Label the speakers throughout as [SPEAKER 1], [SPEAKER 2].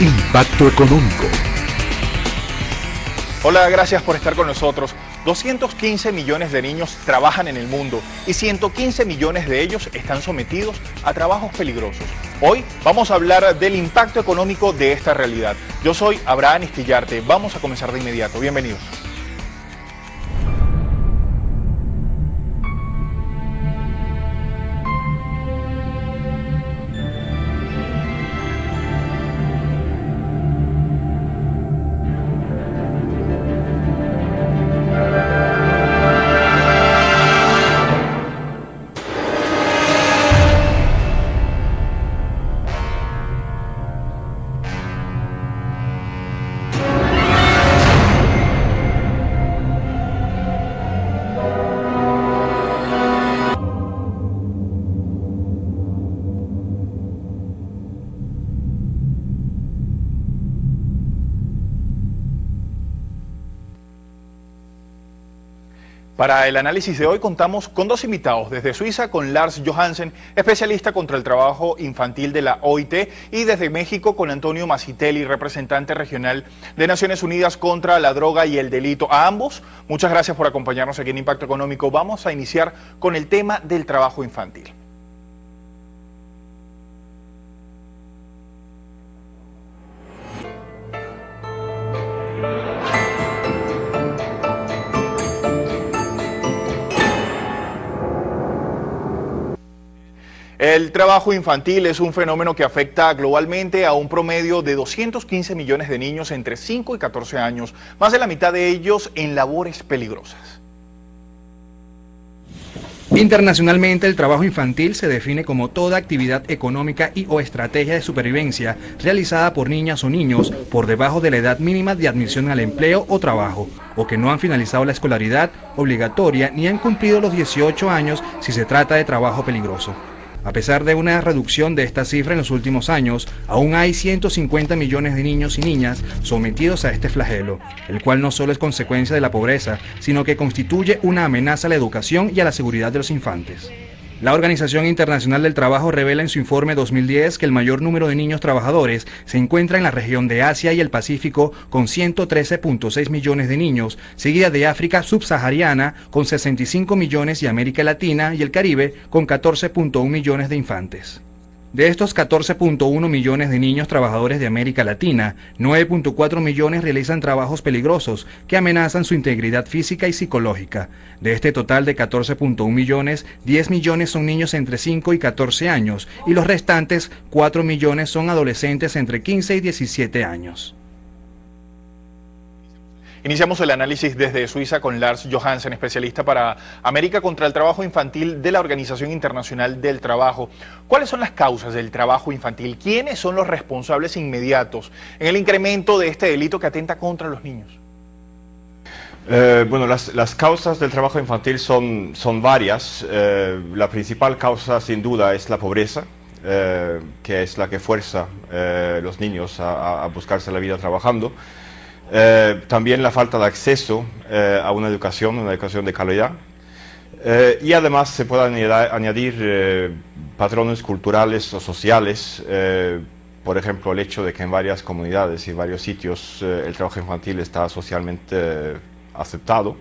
[SPEAKER 1] Impacto Económico.
[SPEAKER 2] Hola, gracias por estar con nosotros. 215 millones de niños trabajan en el mundo y 115 millones de ellos están sometidos a trabajos peligrosos. Hoy vamos a hablar del impacto económico de esta realidad. Yo soy Abraham Istillarte. Vamos a comenzar de inmediato. Bienvenidos. Para el análisis de hoy contamos con dos invitados, desde Suiza con Lars Johansen, especialista contra el trabajo infantil de la OIT, y desde México con Antonio Masitelli, representante regional de Naciones Unidas contra la droga y el delito. A ambos, muchas gracias por acompañarnos aquí en Impacto Económico. Vamos a iniciar con el tema del trabajo infantil. El trabajo infantil es un fenómeno que afecta globalmente a un promedio de 215 millones de niños entre 5 y 14 años, más de la mitad de ellos en labores peligrosas.
[SPEAKER 3] Internacionalmente, el trabajo infantil se define como toda actividad económica y o estrategia de supervivencia realizada por niñas o niños por debajo de la edad mínima de admisión al empleo o trabajo, o que no han finalizado la escolaridad obligatoria ni han cumplido los 18 años si se trata de trabajo peligroso. A pesar de una reducción de esta cifra en los últimos años, aún hay 150 millones de niños y niñas sometidos a este flagelo, el cual no solo es consecuencia de la pobreza, sino que constituye una amenaza a la educación y a la seguridad de los infantes. La Organización Internacional del Trabajo revela en su informe 2010 que el mayor número de niños trabajadores se encuentra en la región de Asia y el Pacífico con 113.6 millones de niños, seguida de África subsahariana con 65 millones y América Latina y el Caribe con 14.1 millones de infantes. De estos 14.1 millones de niños trabajadores de América Latina, 9.4 millones realizan trabajos peligrosos que amenazan su integridad física y psicológica. De este total de 14.1 millones, 10 millones son niños entre 5 y 14 años y los restantes 4 millones son adolescentes entre 15 y 17 años.
[SPEAKER 2] Iniciamos el análisis desde Suiza con Lars Johansen, especialista para América contra el trabajo infantil de la Organización Internacional del Trabajo. ¿Cuáles son las causas del trabajo infantil? ¿Quiénes son los responsables inmediatos en el incremento de este delito que atenta contra los niños?
[SPEAKER 4] Bueno, las causas del trabajo infantil son varias. La principal causa, sin duda, es la pobreza, que es la que fuerza a los niños a buscarse la vida trabajando. También la falta de acceso a una educación de calidad. Y además se pueden añadir patrones culturales o sociales, por ejemplo, el hecho de que en varias comunidades y varios sitios el trabajo infantil está socialmente aceptado,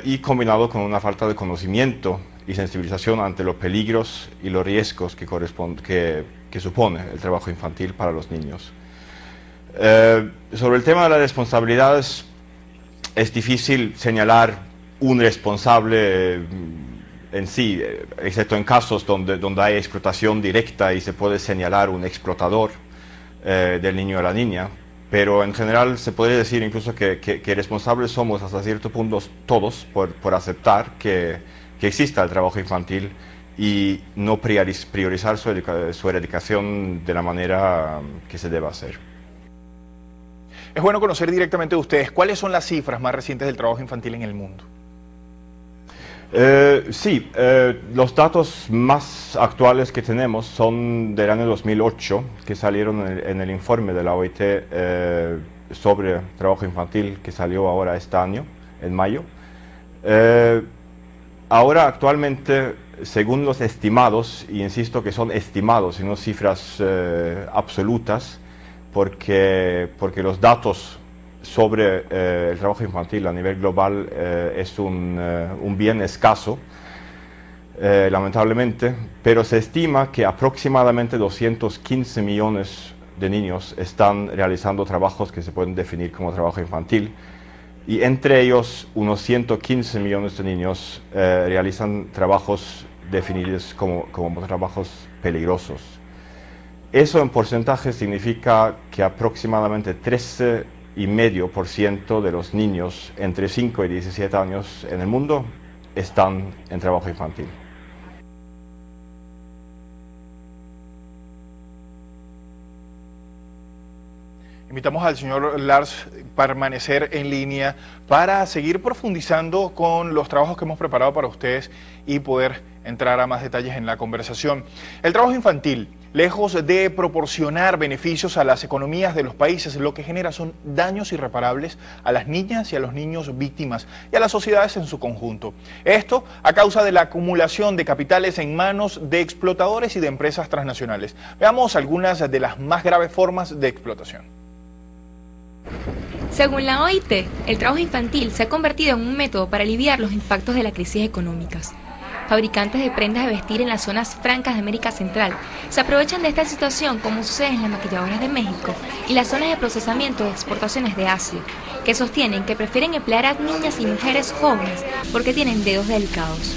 [SPEAKER 4] y combinado con una falta de conocimiento y sensibilización ante los peligros y los riesgos que supone el trabajo infantil para los niños. Sobre el tema de las responsabilidades, es difícil señalar un responsable en sí, excepto en casos donde hay explotación directa y se puede señalar un explotador del niño o la niña, pero en general se puede decir incluso que responsables somos hasta cierto punto todos por aceptar que exista el trabajo infantil y no priorizar su erradicación de la manera que se debe hacer.
[SPEAKER 2] Es bueno conocer directamente de ustedes cuáles son las cifras más recientes del trabajo infantil en el mundo.
[SPEAKER 4] Sí, los datos más actuales que tenemos son del año 2008, que salieron en el informe de la OIT sobre trabajo infantil, que salió ahora este año, en mayo. Ahora, actualmente, según los estimados, y insisto que son estimados y no cifras absolutas, porque los datos sobre el trabajo infantil a nivel global es un bien escaso, lamentablemente, pero se estima que aproximadamente 215 millones de niños están realizando trabajos que se pueden definir como trabajo infantil, y entre ellos unos 115 millones de niños realizan trabajos definidos como trabajos peligrosos. Eso en porcentaje significa que aproximadamente 13,5% de los niños entre 5 y 17 años en el mundo están en trabajo infantil.
[SPEAKER 2] Invitamos al señor Lars a permanecer en línea para seguir profundizando con los trabajos que hemos preparado para ustedes y poder entrar a más detalles en la conversación. El trabajo infantil, lejos de proporcionar beneficios a las economías de los países, lo que genera son daños irreparables a las niñas y a los niños víctimas y a las sociedades en su conjunto. Esto a causa de la acumulación de capitales en manos de explotadores y de empresas transnacionales. Veamos algunas de las más graves formas de explotación.
[SPEAKER 1] Según la OIT, el trabajo infantil se ha convertido en un método para aliviar los impactos de las crisis económicas. Fabricantes de prendas de vestir en las zonas francas de América Central se aprovechan de esta situación, como sucede en las maquilladoras de México y las zonas de procesamiento de exportaciones de Asia, que sostienen que prefieren emplear a niñas y mujeres jóvenes porque tienen dedos delicados.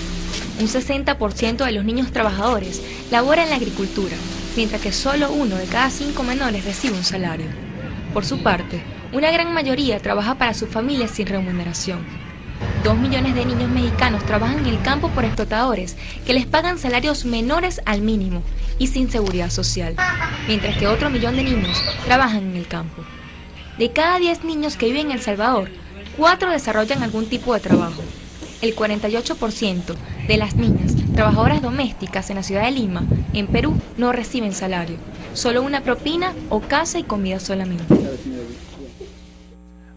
[SPEAKER 1] Un 60% de los niños trabajadores labora en la agricultura, mientras que solo 1 de cada 5 menores recibe un salario. Por su parte, una gran mayoría trabaja para sus familias sin remuneración. 2 millones de niños mexicanos trabajan en el campo por explotadores que les pagan salarios menores al mínimo y sin seguridad social, mientras que otro millón de niños trabajan en el campo. De cada 10 niños que viven en El Salvador, 4 desarrollan algún tipo de trabajo. El 48% de las niñas trabajadoras domésticas en la ciudad de Lima, en Perú, no reciben salario, solo una propina o casa y comida solamente.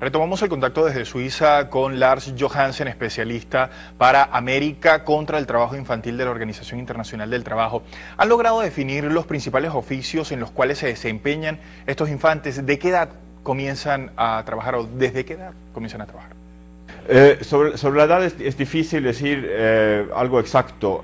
[SPEAKER 2] Retomamos el contacto desde Suiza con Lars Johansen, especialista para América contra el trabajo infantil de la Organización Internacional del Trabajo. ¿Han logrado definir los principales oficios en los cuales se desempeñan estos infantes? ¿De qué edad comienzan a trabajar o desde qué edad comienzan a trabajar?
[SPEAKER 4] Sobre la edad es difícil decir algo exacto.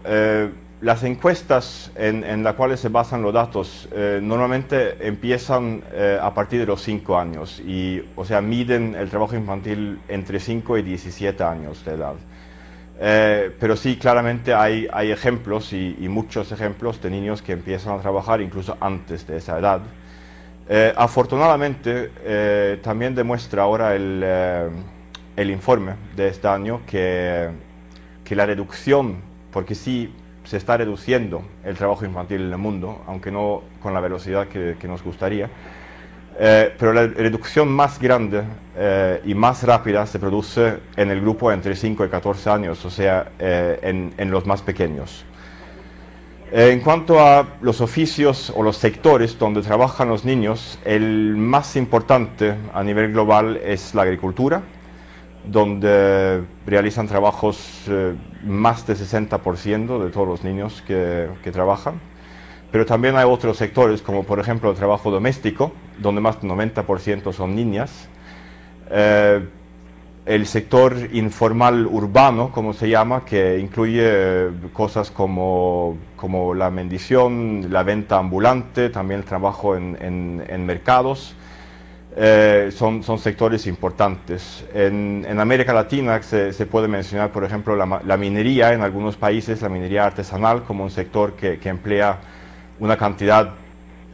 [SPEAKER 4] Las encuestas en las cuales se basan los datos normalmente empiezan a partir de los 5 años y, o sea, miden el trabajo infantil entre 5 y 17 años de edad. Pero sí, claramente hay ejemplos y muchos ejemplos de niños que empiezan a trabajar incluso antes de esa edad. Afortunadamente, también demuestra ahora el informe de este año que la reducción, porque sí se está reduciendo el trabajo infantil en el mundo, aunque no con la velocidad que nos gustaría, pero la reducción más grande y más rápida se produce en el grupo entre 5 y 14 años, o sea, en los más pequeños. En cuanto a los oficios o los sectores donde trabajan los niños, el más importante a nivel global es la agricultura, donde realizan trabajos más del 60% de todos los niños que trabajan. Pero también hay otros sectores, como por ejemplo el trabajo doméstico, donde más del 90% son niñas. El sector informal urbano, como se llama, que incluye cosas como la mendición, la venta ambulante, también el trabajo en mercados. Son sectores importantes. En América Latina se puede mencionar, por ejemplo, la minería en algunos países, la minería artesanal, como un sector que emplea una cantidad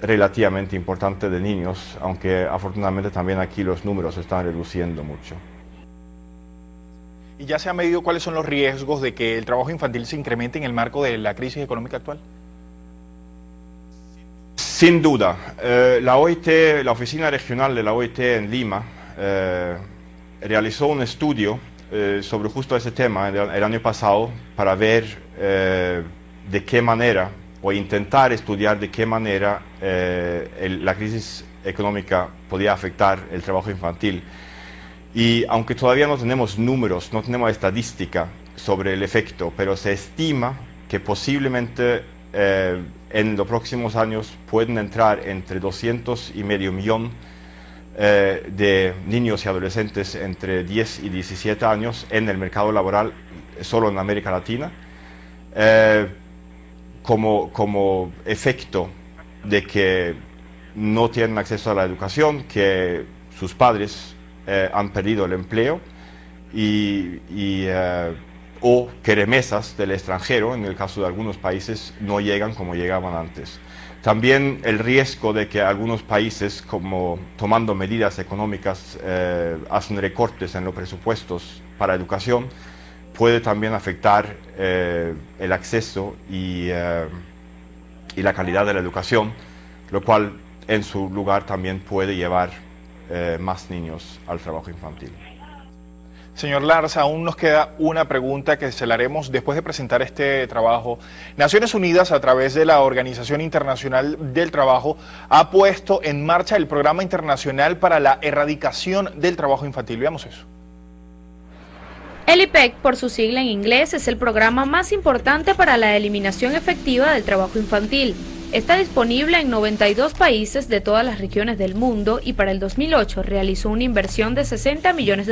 [SPEAKER 4] relativamente importante de niños, aunque afortunadamente también aquí los números se están reduciendo mucho.
[SPEAKER 2] ¿Y ya se ha medido cuáles son los riesgos de que el trabajo infantil se incremente en el marco de la crisis económica actual?
[SPEAKER 4] Sin duda. La OIT, la Oficina Regional de la OIT en Lima, realizó un estudio sobre justo ese tema el año pasado para ver de qué manera, o intentar estudiar de qué manera la crisis económica podía afectar el trabajo infantil. Y aunque todavía no tenemos números, no tenemos estadística sobre el efecto, pero se estima que posiblemente en los próximos años pueden entrar entre 200 y medio millón de niños y adolescentes entre 10 y 17 años en el mercado laboral solo en América Latina, como efecto de que no tienen acceso a la educación, que sus padres han perdido el empleo o que remesas del extranjero, en el caso de algunos países, no llegan como llegaban antes. También el riesgo de que algunos países, como tomando medidas económicas, hacen recortes en los presupuestos para educación, puede también afectar el acceso y la calidad de la educación, lo cual en su lugar también puede llevar más niños al trabajo infantil.
[SPEAKER 2] Señor Lars, aún nos queda una pregunta que se la haremos después de presentar este trabajo. Naciones Unidas, a través de la Organización Internacional del Trabajo, ha puesto en marcha el Programa Internacional para la Erradicación del Trabajo Infantil. Veamos eso.
[SPEAKER 5] El IPEC, por su sigla en inglés, es el programa más importante para la eliminación efectiva del trabajo infantil. Está disponible en 92 países de todas las regiones del mundo y para el 2008 realizó una inversión de $60 millones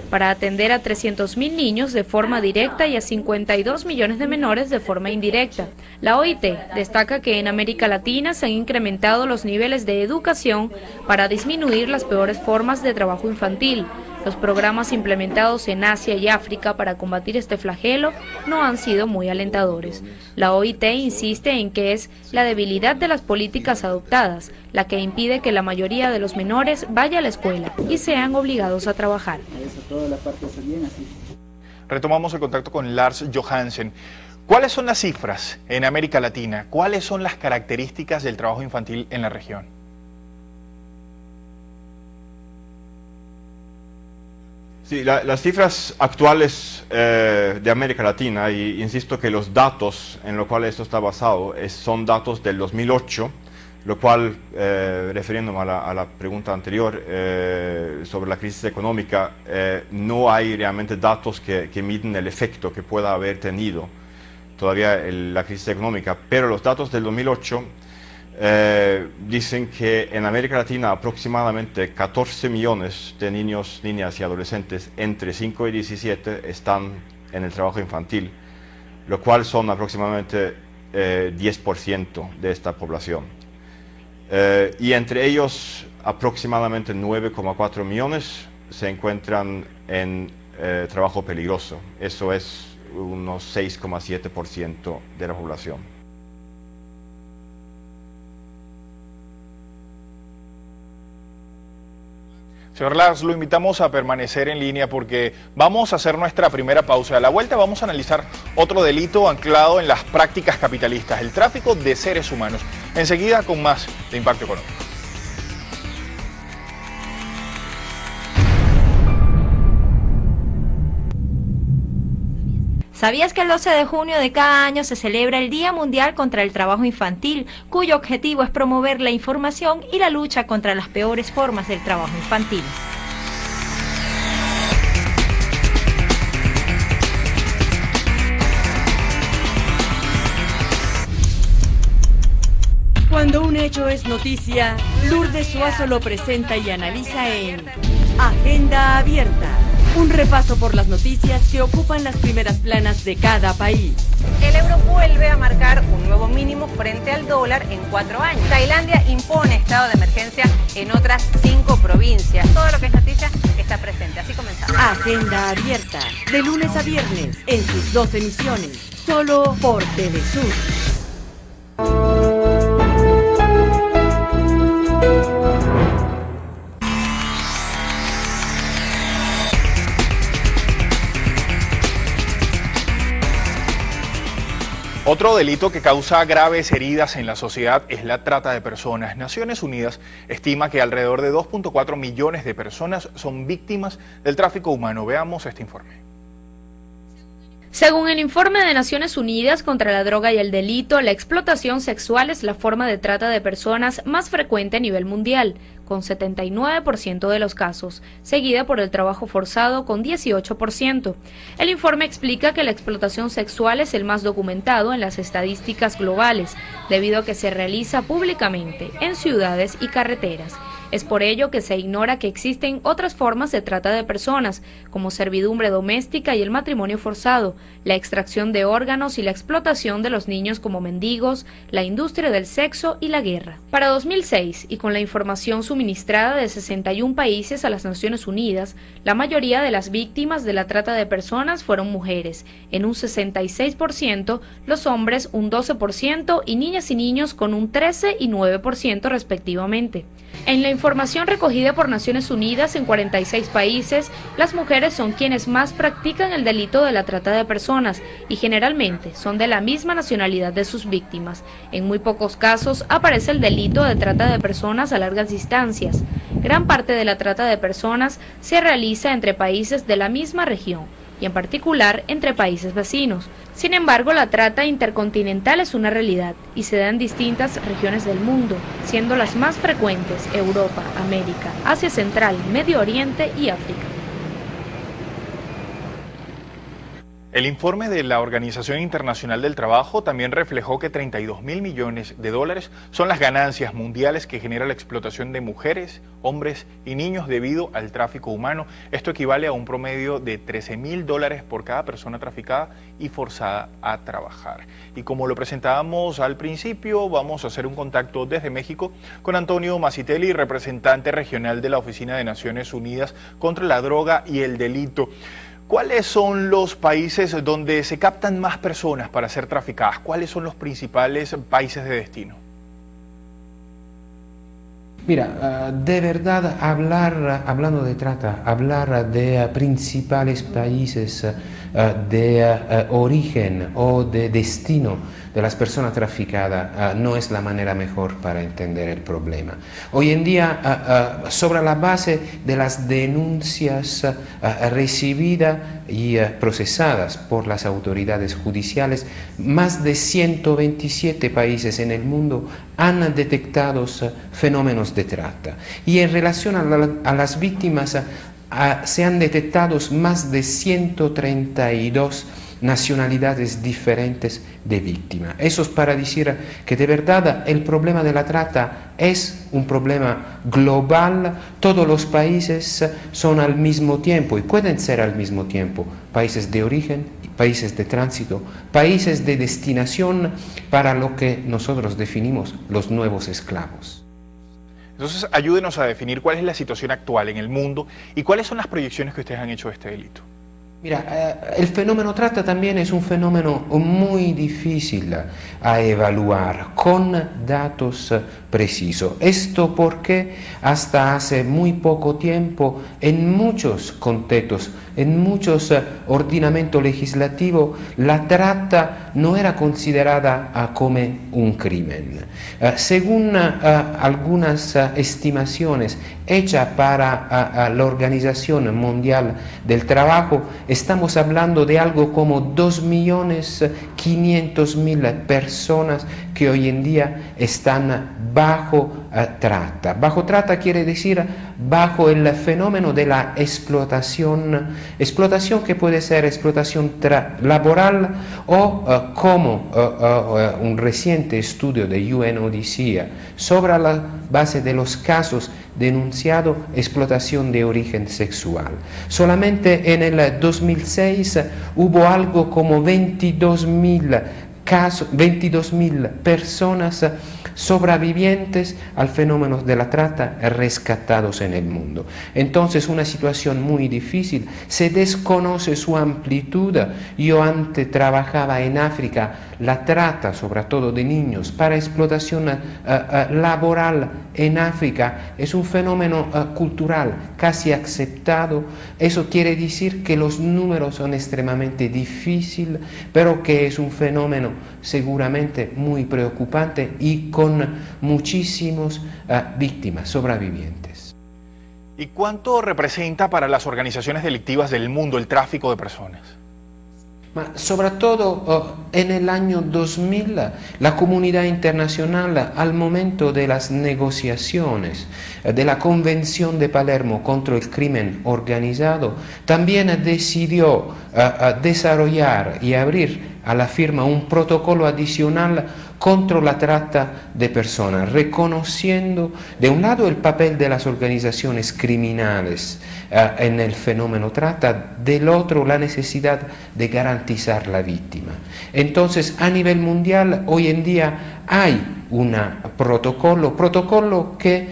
[SPEAKER 5] para atender a 300.000 niños de forma directa y a 52 millones de menores de forma indirecta. La OIT destaca que en América Latina se han incrementado los niveles de educación para disminuir las peores formas de trabajo infantil. Los programas implementados en Asia y África para combatir este flagelo no han sido muy alentadores. La OIT insiste en que es la debilidad de las políticas adoptadas la que impide que la mayoría de los menores vaya a la escuela y sean obligados a trabajar.
[SPEAKER 2] Retomamos el contacto con Lars Johansen. ¿Cuáles son las cifras en América Latina? ¿Cuáles son las características del trabajo infantil en la región?
[SPEAKER 4] Sí, las cifras actuales de América Latina, y insisto que los datos en los cuales esto está basado son datos del 2008, lo cual, refiriéndome a la pregunta anterior sobre la crisis económica, no hay realmente datos que miden el efecto que pueda haber tenido todavía la crisis económica, pero los datos del 2008 dicen que en América Latina aproximadamente 14 millones de niños, niñas y adolescentes entre 5 y 17 están en el trabajo infantil, lo cual son aproximadamente 10% de esta población. Y entre ellos aproximadamente 9,4 millones se encuentran en trabajo peligroso. Eso es unos 6,7% de la población.
[SPEAKER 2] Señor Lars, lo invitamos a permanecer en línea porque vamos a hacer nuestra primera pausa. A la vuelta vamos a analizar otro delito anclado en las prácticas capitalistas, el tráfico de seres humanos. Enseguida con más de Impacto Económico.
[SPEAKER 6] ¿Sabías que el 12 de junio de cada año se celebra el Día Mundial contra el Trabajo Infantil, cuyo objetivo es promover la información y la lucha contra las peores formas del trabajo infantil?
[SPEAKER 7] Cuando un hecho es noticia, Lourdes Suazo lo presenta y analiza en Agenda Abierta. Un repaso por las noticias que ocupan las primeras planas de cada país.
[SPEAKER 8] El euro vuelve a marcar un nuevo mínimo frente al dólar en 4 años. Tailandia impone estado de emergencia en otras 5 provincias. Todo lo que es noticia está presente. Así comenzamos.
[SPEAKER 7] Agenda Abierta, de lunes a viernes, en sus 2 emisiones, solo por Telesur.
[SPEAKER 2] Otro delito que causa graves heridas en la sociedad es la trata de personas. Naciones Unidas estima que alrededor de 2.4 millones de personas son víctimas del tráfico humano. Veamos este informe.
[SPEAKER 5] Según el informe de Naciones Unidas contra la droga y el delito, la explotación sexual es la forma de trata de personas más frecuente a nivel mundial, con 79% de los casos, seguida por el trabajo forzado con 18%. El informe explica que la explotación sexual es el más documentado en las estadísticas globales, debido a que se realiza públicamente en ciudades y carreteras. Es por ello que se ignora que existen otras formas de trata de personas, como servidumbre doméstica y el matrimonio forzado, la extracción de órganos y la explotación de los niños como mendigos, la industria del sexo y la guerra. Para 2006, y con la información suministrada de 61 países a las Naciones Unidas, la mayoría de las víctimas de la trata de personas fueron mujeres, en un 66%, los hombres un 12% y niñas y niños con un 13 y 9% respectivamente. En la información recogida por Naciones Unidas en 46 países, las mujeres son quienes más practican el delito de la trata de personas y generalmente son de la misma nacionalidad de sus víctimas. En muy pocos casos aparece el delito de trata de personas a largas distancias. Gran parte de la trata de personas se realiza entre países de la misma región y en particular entre países vecinos. Sin embargo, la trata intercontinental es una realidad y se da en distintas regiones del mundo, siendo las más frecuentes Europa, América, Asia Central, Medio Oriente y África.
[SPEAKER 2] El informe de la Organización Internacional del Trabajo también reflejó que 32.000 millones de dólares son las ganancias mundiales que genera la explotación de mujeres, hombres y niños debido al tráfico humano. Esto equivale a un promedio de 13.000 dólares por cada persona traficada y forzada a trabajar. Y como lo presentábamos al principio, vamos a hacer un contacto desde México con Antonio Masitelli, representante regional de la Oficina de Naciones Unidas contra la Droga y el Delito. ¿Cuáles son los países donde se captan más personas para ser traficadas? ¿Cuáles son los principales países de destino?
[SPEAKER 9] Mira, de verdad, hablando de trata, hablar de principales países de origen o de destino de las personas traficadas no es la manera mejor para entender el problema. Hoy en día, sobre la base de las denuncias recibidas y procesadas por las autoridades judiciales, más de 127 países en el mundo han detectado fenómenos de trata. Y en relación a las víctimas, se han detectado más de 132 nacionalidades diferentes de víctimas. Eso es para decir que de verdad el problema de la trata es un problema global. Todos los países son al mismo tiempo y pueden ser al mismo tiempo países de origen, países de tránsito, países de destinación para lo que nosotros definimos los nuevos esclavos.
[SPEAKER 2] Entonces, ayúdenos a definir cuál es la situación actual en el mundo y cuáles son las proyecciones que ustedes han hecho de este delito.
[SPEAKER 9] Mira, el fenómeno trata también es un fenómeno muy difícil a evaluar con datos precisos. Esto porque hasta hace muy poco tiempo, en muchos contextos, en muchos ordenamientos legislativos, la trata no era considerada como un crimen. Según algunas estimaciones hechas para la Organización Mundial del Trabajo, estamos hablando de algo como 2.500.000 personas que hoy en día están bajo trata. Bajo trata quiere decir bajo el fenómeno de la explotación que puede ser explotación laboral o como un reciente estudio de UNODC sobre la base de los casos denunciado explotación de origen sexual. Solamente en el 2006 hubo algo como 22.000 personas sobrevivientes al fenómeno de la trata rescatados en el mundo. Entonces, una situación muy difícil, se desconoce su amplitud. Yo antes trabajaba en África, la trata, sobre todo de niños, para explotación laboral en África es un fenómeno cultural casi aceptado. Eso quiere decir que los números son extremadamente difíciles, pero que es un fenómeno seguramente muy preocupante y con muchísimas víctimas sobrevivientes.
[SPEAKER 2] ¿Y cuánto representa para las organizaciones delictivas del mundo el tráfico de personas?
[SPEAKER 9] Sobre todo en el año 2000, la comunidad internacional, al momento de las negociaciones de la Convención de Palermo contra el crimen organizado, también decidió desarrollar y abrir a la firma un protocolo adicional contra la trata de personas, reconociendo de un lado el papel de las organizaciones criminales en el fenómeno trata, del otro la necesidad de garantizar la víctima. Entonces, a nivel mundial, hoy en día hay un protocolo que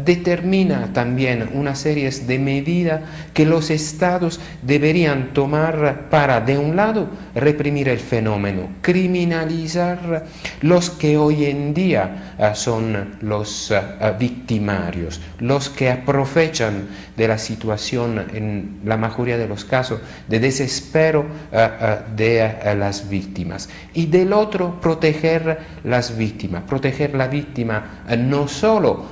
[SPEAKER 9] determina también una serie de medidas que los estados deberían tomar para, de un lado, reprimir el fenómeno, criminalizar los que hoy en día son los victimarios, los que aprovechan de la situación, en la mayoría de los casos, de desespero de las víctimas. Y del otro, proteger las víctimas, proteger la víctima no solo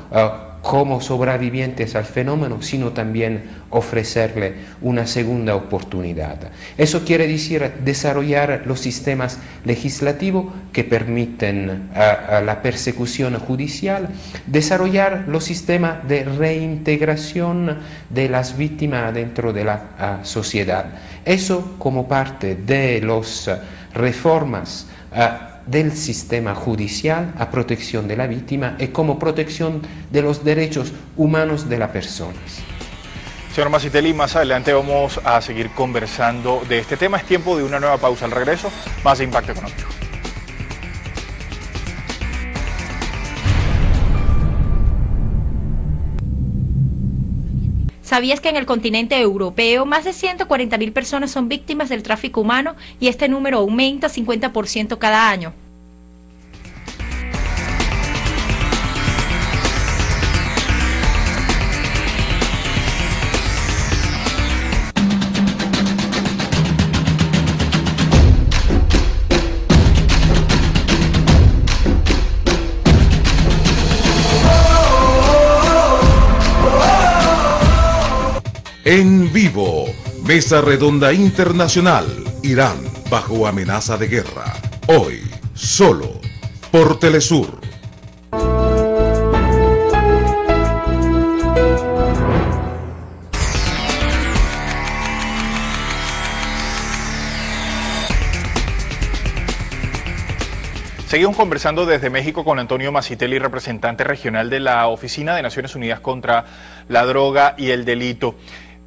[SPEAKER 9] como sobrevivientes al fenómeno, sino también ofrecerle una segunda oportunidad. Eso quiere decir desarrollar los sistemas legislativos que permiten la persecución judicial, desarrollar los sistemas de reintegración de las víctimas dentro de la sociedad. Eso como parte de las reformas del sistema judicial a protección de la víctima y como protección de los derechos humanos de las personas.
[SPEAKER 2] Señor Masitelli, más adelante vamos a seguir conversando de este tema. Es tiempo de una nueva pausa. Al regreso, más de Impacto Económico.
[SPEAKER 6] ¿Sabías que en el continente europeo más de 140.000 personas son víctimas del tráfico humano y este número aumenta 50% cada año?
[SPEAKER 10] En vivo, Mesa Redonda Internacional, Irán bajo amenaza de guerra. Hoy, solo por Telesur.
[SPEAKER 2] Seguimos conversando desde México con Antonio Masitelli, representante regional de la Oficina de Naciones Unidas contra la Droga y el Delito.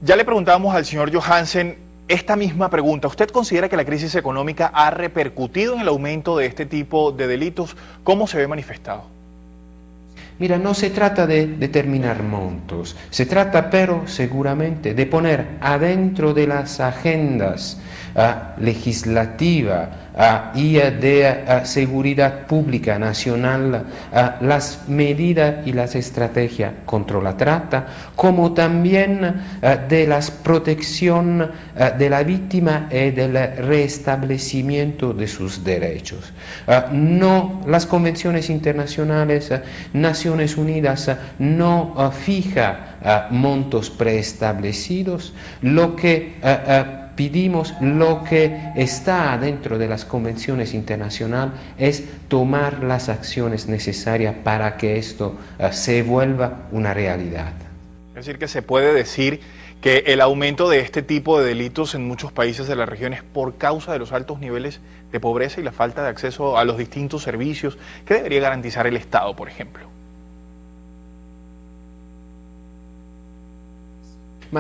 [SPEAKER 2] Ya le preguntábamos al señor Johansen esta misma pregunta. ¿Usted considera que la crisis económica ha repercutido en el aumento de este tipo de delitos? ¿Cómo se ve manifestado?
[SPEAKER 9] Mira, no se trata de determinar montos, se trata pero seguramente de poner adentro de las agendas legislativas y de seguridad pública nacional las medidas y las estrategias contra la trata, como también de la protección de la víctima y del restablecimiento de sus derechos. No, las convenciones internacionales, Naciones Unidas no fija montos preestablecidos. Lo que pedimos, lo que está dentro de las convenciones internacionales es tomar las acciones necesarias para que esto se vuelva una realidad.
[SPEAKER 2] Es decir, que se puede decir que el aumento de este tipo de delitos en muchos países de la región es por causa de los altos niveles de pobreza y la falta de acceso a los distintos servicios que debería garantizar el Estado, por ejemplo.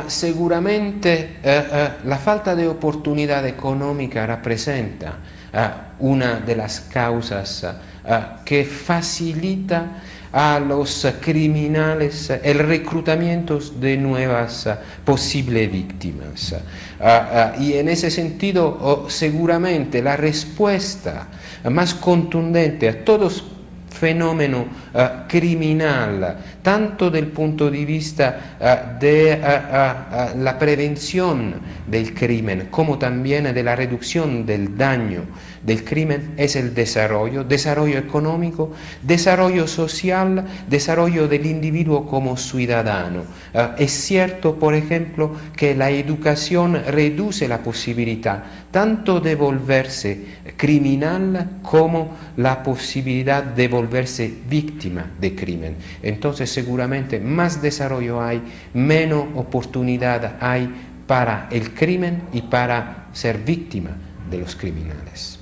[SPEAKER 9] Seguramente la falta de oportunidad económica representa una de las causas que facilita a los criminales el reclutamiento de nuevas posibles víctimas. Y en ese sentido, seguramente la respuesta más contundente a todos fenómenos criminal, tanto del punto de vista de la prevención del crimen como también de la reducción del daño del crimen, es el desarrollo económico, desarrollo social, desarrollo del individuo como ciudadano. Es cierto, por ejemplo, que la educación reduce la posibilidad tanto de volverse criminal como la posibilidad de volverse víctima de crimen. Entonces seguramente más desarrollo hay, menos oportunidad hay para el crimen y para ser víctima de los criminales.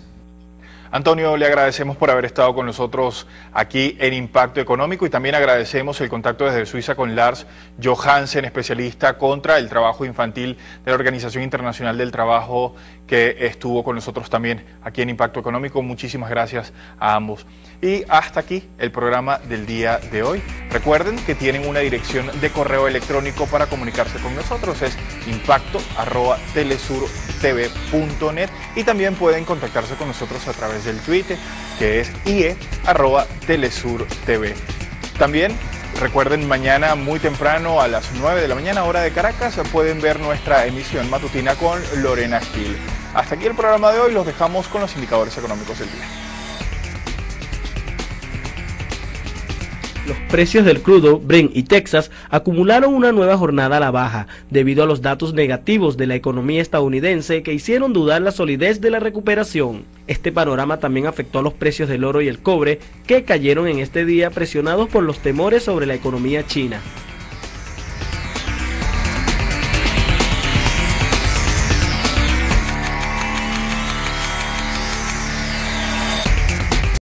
[SPEAKER 2] Antonio, le agradecemos por haber estado con nosotros aquí en Impacto Económico y también agradecemos el contacto desde Suiza con Lars Johansen, especialista contra el trabajo infantil de la Organización Internacional del Trabajo, que estuvo con nosotros también aquí en Impacto Económico. Muchísimas gracias a ambos. Y hasta aquí el programa del día de hoy. Recuerden que tienen una dirección de correo electrónico para comunicarse con nosotros, es impacto@telesurtv.net, y también pueden contactarse con nosotros a través del Twitter, que es IE@telesurtv. También recuerden, mañana muy temprano a las 9 de la mañana, hora de Caracas, pueden ver nuestra emisión matutina con Lorena Gil. Hasta aquí el programa de hoy, los dejamos con los indicadores económicos del día.
[SPEAKER 11] Los precios del crudo, Brent y Texas acumularon una nueva jornada a la baja debido a los datos negativos de la economía estadounidense que hicieron dudar la solidez de la recuperación. Este panorama también afectó a los precios del oro y el cobre, que cayeron en este día presionados por los temores sobre la economía china.